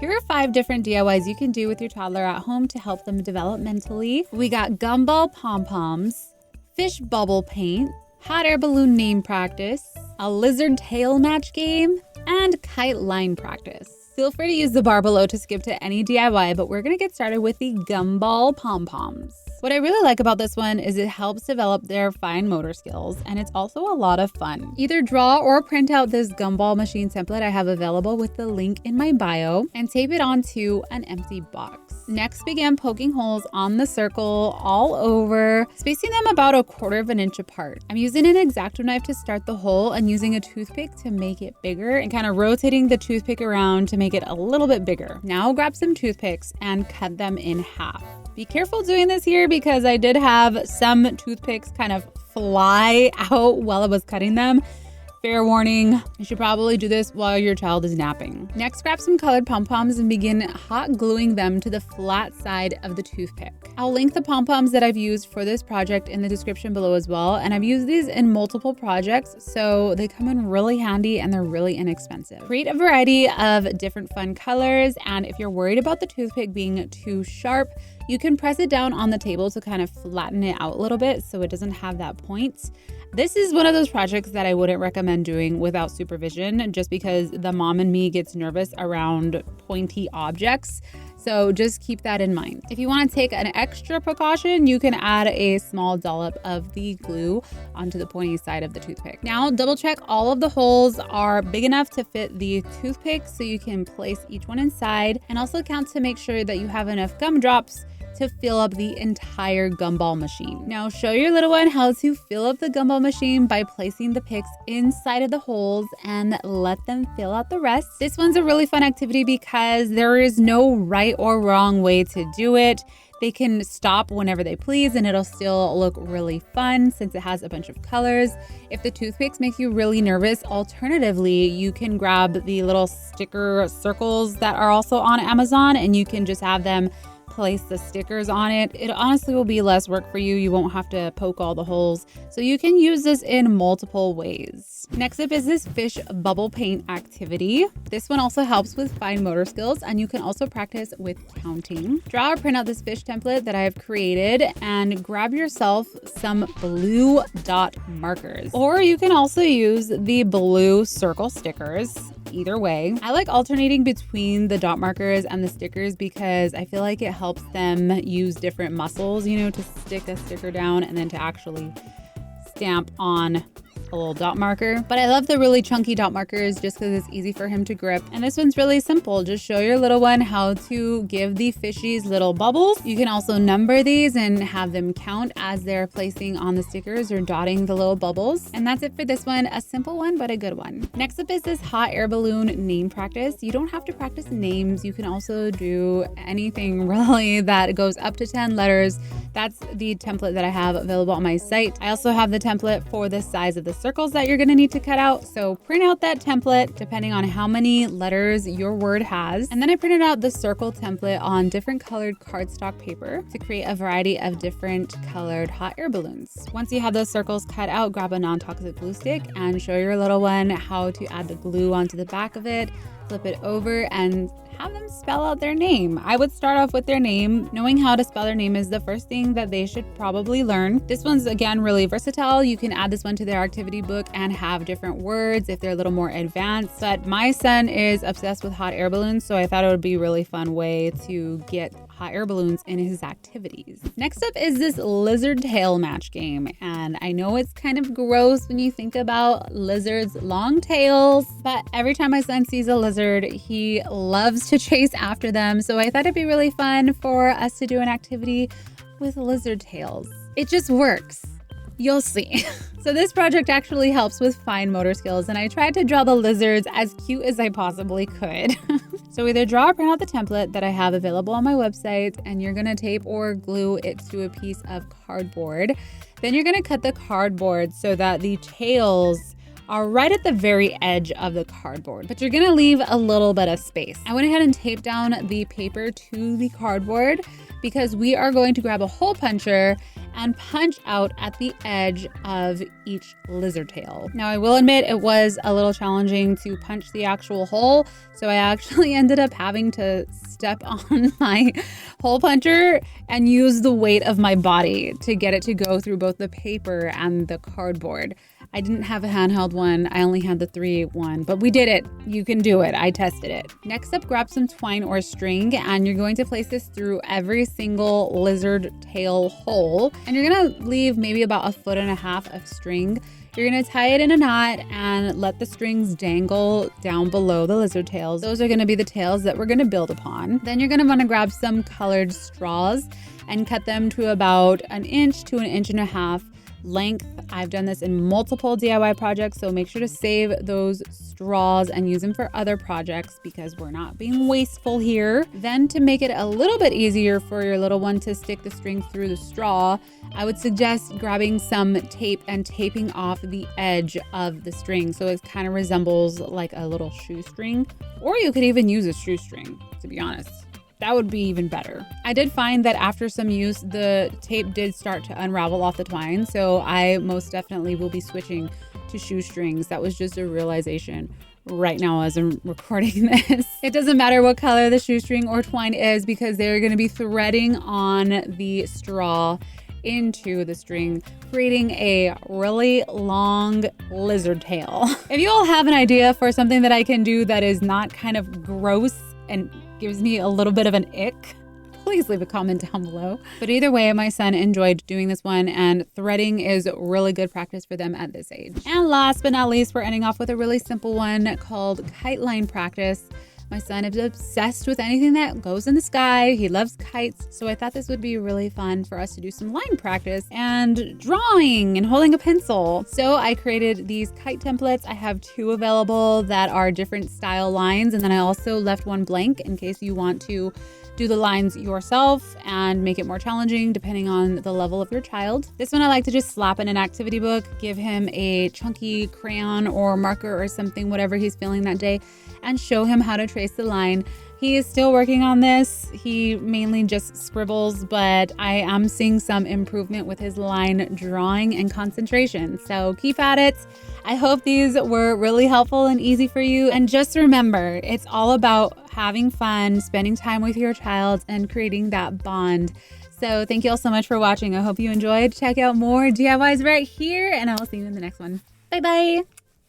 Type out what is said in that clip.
Here are 5 different DIYs you can do with your toddler at home to help them developmentally. We got Gumball Pom Poms, fish bubble paint, hot air balloon name practice, a lizard tail match game, and kite line practice. Feel free to use the bar below to skip to any DIY, but we're gonna get started with the Gumball Pom Poms. What I really like about this one is it helps develop their fine motor skills, and it's also a lot of fun. Either draw or print out this gumball machine template I have available with the link in my bio and tape it onto an empty box. Next, begin poking holes on the circle all over, spacing them about 1/4 inch apart. I'm using an X-Acto knife to start the hole and using a toothpick to make it bigger and kind of rotating the toothpick around to make it a little bit bigger. Now grab some toothpicks and cut them in half. Be careful doing this here because I did have some toothpicks kind of fly out while I was cutting them. Fair warning, you should probably do this while your child is napping. Next, grab some colored pom-poms and begin hot gluing them to the flat side of the toothpick. I'll link the pom-poms that I've used for this project in the description below as well, and I've used these in multiple projects, so they come in really handy and they're really inexpensive. Create a variety of different fun colors, and if you're worried about the toothpick being too sharp, you can press it down on the table to kind of flatten it out a little bit so it doesn't have that point. This is one of those projects that I wouldn't recommend doing without supervision just because the mom in me gets nervous around pointy objects. So just keep that in mind. If you want to take an extra precaution, you can add a small dollop of the glue onto the pointy side of the toothpick. Now double check all of the holes are big enough to fit the toothpick so you can place each one inside, and also count to make sure that you have enough gumdrops to fill up the entire gumball machine. Now show your little one how to fill up the gumball machine by placing the picks inside of the holes and let them fill out the rest. This one's a really fun activity because there is no right or wrong way to do it. They can stop whenever they please and it'll still look really fun since it has a bunch of colors. If the toothpicks make you really nervous, alternatively, you can grab the little sticker circles that are also on Amazon and you can just have them place the stickers on it. It honestly will be less work for you. You won't have to poke all the holes. So you can use this in multiple ways. Next up is this fish bubble paint activity. This one also helps with fine motor skills and you can also practice with counting. Draw or print out this fish template that I have created and grab yourself some blue dot markers. Or you can also use the blue circle stickers. Either way, I like alternating between the dot markers and the stickers because I feel like it helps them use different muscles, you know, to stick a sticker down and then to actually stamp on a little dot marker. But I love the really chunky dot markers just because it's easy for him to grip. And this one's really simple. Just show your little one how to give the fishies little bubbles. You can also number these and have them count as they're placing on the stickers or dotting the little bubbles. And that's it for this one. A simple one, but a good one. Next up is this hot air balloon name practice. You don't have to practice names. You can also do anything really that goes up to 10 letters. That's the template that I have available on my site. I also have the template for the size of the circles that you're gonna need to cut out. So print out that template depending on how many letters your word has. And then I printed out the circle template on different colored cardstock paper to create a variety of different colored hot air balloons. Once you have those circles cut out, grab a non-toxic glue stick and show your little one how to add the glue onto the back of it, flip it over and have them spell out their name. I would start off with their name. Knowing how to spell their name is the first thing that they should probably learn. This one's again really versatile. You can add this one to their activity book and have different words if they're a little more advanced. But my son is obsessed with hot air balloons, so I thought it would be a really fun way to get hot air balloons in his activities. Next up is this lizard tail match game. And I know it's kind of gross when you think about lizards' long tails, but every time my son sees a lizard, he loves to chase after them. So I thought it'd be really fun for us to do an activity with lizard tails. It just works. You'll see. So this project actually helps with fine motor skills, and I tried to draw the lizards as cute as I possibly could. So either draw or print out the template that I have available on my website, and you're gonna tape or glue it to a piece of cardboard. Then you're gonna cut the cardboard so that the tails are right at the very edge of the cardboard, but you're gonna leave a little bit of space. I went ahead and taped down the paper to the cardboard because we are going to grab a hole puncher and punch out at the edge of each lizard tail. Now, I will admit it was a little challenging to punch the actual hole, so I actually ended up having to step on my hole puncher and use the weight of my body to get it to go through both the paper and the cardboard. I didn't have a handheld one. I only had the 3/8 one, but we did it. You can do it. I tested it. Next up, grab some twine or string, and you're going to place this through every single lizard tail hole. And you're gonna leave maybe about 1.5 feet of string. You're gonna tie it in a knot and let the strings dangle down below the lizard tails. Those are gonna be the tails that we're gonna build upon. Then you're gonna wanna grab some colored straws and cut them to about 1 inch to 1.5 inch length. I've done this in multiple DIY projects, so make sure to save those straws and use them for other projects because we're not being wasteful here. Then to make it a little bit easier for your little one to stick the string through the straw, I would suggest grabbing some tape and taping off the edge of the string so it kind of resembles like a little shoestring, or you could even use a shoestring, to be honest. That would be even better. I did find that after some use, the tape did start to unravel off the twine, so I most definitely will be switching to shoestrings. That was just a realization right now as I'm recording this. It doesn't matter what color the shoestring or twine is because they're gonna be threading on the straw into the string, creating a really long lizard tail. If you all have an idea for something that I can do that is not kind of gross and gives me a little bit of an ick, please leave a comment down below. But either way, my son enjoyed doing this one, and threading is really good practice for them at this age. And last but not least, we're ending off with a really simple one called kite line practice. My son is obsessed with anything that goes in the sky. He loves kites. So I thought this would be really fun for us to do some line practice and drawing and holding a pencil. So I created these kite templates. I have 2 available that are different style lines. And then I also left one blank in case you want to do the lines yourself and make it more challenging depending on the level of your child. This one I like to just slap in an activity book, give him a chunky crayon or marker or something, whatever he's feeling that day, and show him how to trace the line. He is still working on this. He mainly just scribbles, but I am seeing some improvement with his line drawing and concentration. So keep at it. I hope these were really helpful and easy for you. And just remember, it's all about having fun, spending time with your child, and creating that bond. So thank you all so much for watching. I hope you enjoyed. Check out more DIYs right here, and I will see you in the next one. Bye-bye.